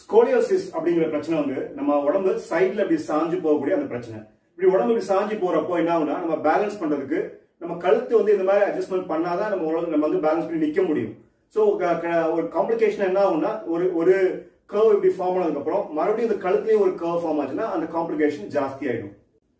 Scoliosis அப்படிங்கிற பிரச்சனை வந்து நம்ம உடம்பு சைட்ல அப்படி சாஞ்சு போகக்கூடிய அந்த பிரச்சனை. இப்படி உடம்பு இப்படி சாஞ்சு போறப்போ என்ன ஆகுனா நம்ம பேலன்ஸ் பண்றதுக்கு நம்ம கழுத்து வந்து இந்த மாதிரி அட்ஜஸ்ட்மெண்ட் பண்ணாதான் நம்ம வந்து பேலன்ஸ் பண்ணி நிக்க முடியும். ஸோ ஒரு காம்ப்ளிகேஷன் என்ன ஆகும்னா ஒரு கர்வ் இப்படி ஃபார்ம் ஆனதுக்கு அப்புறம் மறுபடியும் இந்த கழுத்துலயே ஒரு கர்வ் ஃபார்ம் ஆச்சுன்னா அந்த காம்ப்ளிகேஷன் ஜாஸ்தி ஆயிடும்.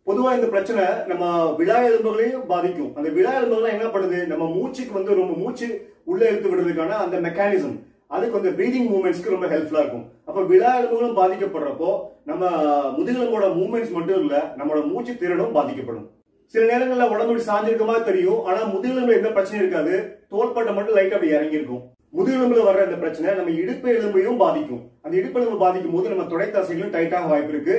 பொதுவா இந்த பிரச்சனை நம்ம விழா எலும்புகளையும் பாதிக்கும். அந்த விழா எலும்புகள் என்ன பண்ணுது, நம்ம மூச்சுக்கு வந்து ரொம்ப மூச்சு உள்ள இழுத்து விடுறதுக்கான அந்த மெக்கானிசம் அதுக்கு வந்து பிரீதிங் மூவ்மெண்ட்ஸ்க்கு ரொம்ப ஹெல்ப்ஃபுல்லா இருக்கும். அப்ப விழா எலும்புகளும் பாதிக்கப்படுறப்போ நம்ம முதுகெலும்போட மூவ்மெண்ட்ஸ் மட்டும் இல்ல, நம்மளோட மூச்சு திறனும் பாதிக்கப்படும். சில நேரங்களில் உடம்பு சாஞ்சிருக்க மாதிரி தெரியும், ஆனா முதுகெலும்புல எந்த பிரச்சனையும் இருக்காது, தோள்பட்டை மட்டும் லைட்டா அப்படி இறங்கி இருக்கும். முதுகெலும்புல வர்ற இந்த பிரச்சனை நம்ம இடுப்பு எலும்பையும் பாதிக்கும். அந்த இடுப்பு எலும்பு பாதிக்கும் போது நம்ம தொடை தசைகளும் டைட்டாக வாய்ப்பு இருக்கு,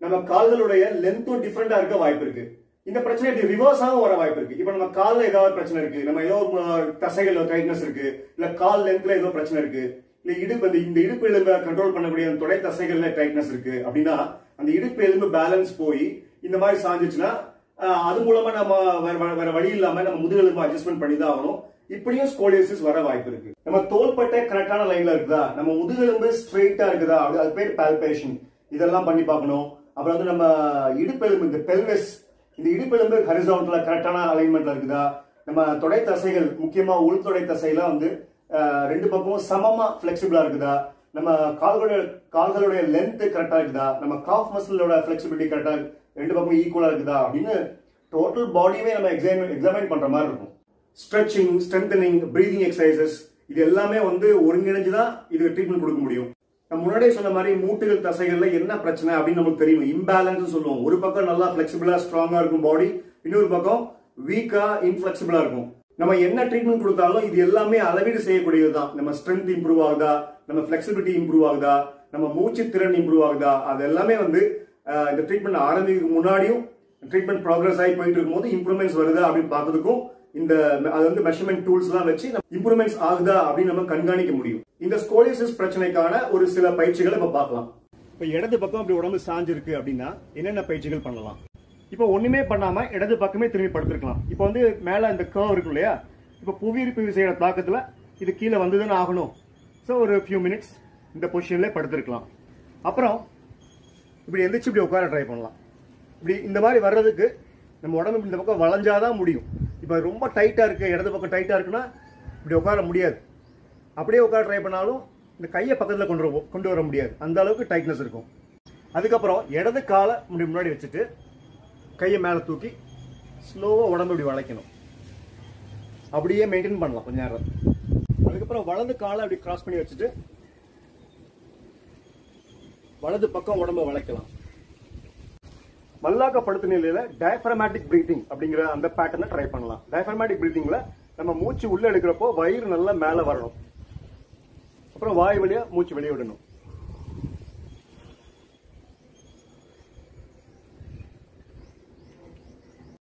நம்ம கால்களுடைய லென்த்தும் டிஃபரெண்டா இருக்க வாய்ப்பு இருக்கு. இந்த பிரச்சனை இப்படி ரிவர்ஸாகவும் வர வாய்ப்பு இருக்கு. இப்ப நம்ம கால்ல ஏதாவது பிரச்சனை இருக்கு, நம்ம ஏதோ தசைகள் டைட்னஸ் இருக்கு, இல்ல கால் லென்த்ல ஏதோ பிரச்சனை இருக்கு, இல்ல இந்த இடுப்பு எலும்பை கண்ட்ரோல் பண்ணக்கூடிய தொடை தசைகள்ல டைட்னஸ் இருக்கு அப்படின்னா அந்த இடுப்பு எலும்பு பேலன்ஸ் போய் இந்த மாதிரி சாஞ்சிச்சுன்னா அது மூலமா நம்ம வேற வழி இல்லாம நம்ம முதுகெலும்பு அட்ஜஸ்ட்மெண்ட் பண்ணி தான் ஆகணும். இப்படியும் ஸ்கோலியோசிஸ் வர வாய்ப்பு இருக்கு. நம்ம தோள்பட்டை கரெக்டான லைன்ல இருக்குதா, நம்ம முதுகெலும்பு ஸ்ட்ரெயிட்டா இருக்குதா, அது பேர் பால்பேஷன், இதெல்லாம் பண்ணி பார்க்கணும். அப்புறம் வந்து நம்ம இடுப்பெலும்பு இந்த பெல்விஸ், இந்த இடுப்பெலும்பு ஹரிசான்டலா கரெக்டான அலைன்மெண்ட்ல இருக்குதா, நம்ம தொடை தசைகள் முக்கியமா உள் தொடை தசையெல்லாம் வந்து ரெண்டு பக்கமும் சமமா பிளெக்சிபிளா இருக்குதா, நம்ம கால்களுடைய லென்த் கரெக்டா இருக்குதா, நம்ம காஃப் மசிலோட பிளெக்சிபிலிட்டி கரெக்டா ரெண்டு பக்கமும் ஈக்குவலா இருக்குதா அப்படின்னு டோட்டல் பாடியுமே நம்ம எக்ஸாமின் பண்ற மாதிரி இருக்கும். ஸ்ட்ரெச்சிங், ஸ்ட்ரென்தனிங், பிரீதிங் எக்ஸசைசஸ் இது எல்லாமே வந்து ஒருங்கிணைஞ்சுதான் இதுக்கு ட்ரீட்மெண்ட் கொடுக்க முடியும். நம்ம முன்னாடியே சொன்ன மாதிரி மூட்டுகள் தசைகள்ல என்ன பிரச்சனை அப்படின்னு நமக்கு தெரியும். இம்பேலன்ஸ் சொல்லுவோம். ஒரு பக்கம் நல்லா பிளெக்சிபிளா ஸ்ட்ராங்கா இருக்கும் பாடி, இன்னொரு பக்கம் வீக்கா இன்ஃபிளெக்சிபிளா இருக்கும். நம்ம என்ன ட்ரீட்மெண்ட் கொடுத்தாலும் இது எல்லாமே அளவீடு செய்யக்கூடியதுதான். நம்ம ஸ்ட்ரென்த் இம்ப்ரூவ் ஆகுதா, நம்ம பிளெக்சிபிலிட்டி இம்ப்ரூவ் ஆகுதா, நம்ம மூச்சு திறன் இம்ப்ரூவ் ஆகுதா, அது எல்லாமே வந்து இந்த ட்ரீட்மெண்ட் ஆரம்பிக்கு முன்னாடியும் ட்ரீட்மெண்ட் ப்ராக்ரஸ் ஆகி போயிட்டு இருக்கும்போது இம்ப்ரூவ்மெண்ட்ஸ் வருதா அப்படின்னு பார்க்கறதுக்கும் அது வந்து மெஷர்மெண்ட் டூல்ஸ் எல்லாம் வச்சு இம்ப்ரூவ்மெண்ட்ஸ் ஆகுதா அப்படின்னு நம்ம கண்காணிக்க முடியும். இந்த ஸ்கோலியோசிஸ் பிரச்சனைக்கான ஒரு சில பயிற்சிகளை நம்ம பார்க்கலாம். இப்ப இடது பக்கம் அப்படி உடம்பு சாஞ்சிருக்கு அப்படின்னா என்னென்ன பயிற்சிகள் பண்ணலாம்? இப்ப ஒண்ணுமே பண்ணாம இடது பக்கமே திரும்பி படுத்திருக்கலாம். இப்ப வந்து மேல இந்த கர்வ் இருக்கு இல்லையா, இப்ப புவியீர்ப்பு விசையோட தாக்கத்துல இது கீழே வந்துதானே ஆகணும். ஸோ ஒரு ஃபியூ மினிட்ஸ் இந்த பொசிஷன்ல படுத்திருக்கலாம். அப்புறம் இப்படி எந்திரிச்சு இப்படி உட்கார ட்ரை பண்ணலாம். இப்படி இந்த மாதிரி வர்றதுக்கு நம்ம உடம்பு இந்த பக்கம் வளைஞ்சாதான் முடியும். இப்ப ரொம்ப டைட்டா இருக்கு, இடது பக்கம் டைட்டா இருக்குன்னா இப்படி உட்கார முடியாது. அப்படியே உட்கார ட்ரை பண்ணாலும் இந்த கையை பக்கத்துல கொண்டு வர முடியாது, அந்த அளவுக்கு டைட்னஸ் இருக்கும். அதுக்கப்புறம் இடது காலை முன்னாடி வச்சுட்டு கையை மேல தூக்கி ஸ்லோவா உடம்பு இப்படி வளைக்கணும். அப்படியே மெயின்டைன் பண்ணலாம் கொஞ்ச நேரம். அதுக்கப்புறம் வலது காலை அப்படி கிராஸ் பண்ணி வச்சுட்டு வலது பக்கம் உடம்ப வளைக்கலாம். மல்லாக்க படுத்த நிலையில டயப்ரமேட்டிக் பிரீத்திங் அப்படிங்கிற அந்த பேட்டர்னை ட்ரை பண்ணலாம். டயப்ரமேட்டிக் பிரீத்திங்ல நம்ம மூச்சு உள்ள எடுக்கிறப்போ வயிறு நல்லா மேல வரணும், அப்புறம் வாய் வழியா மூச்சு வெளியே விடணும்.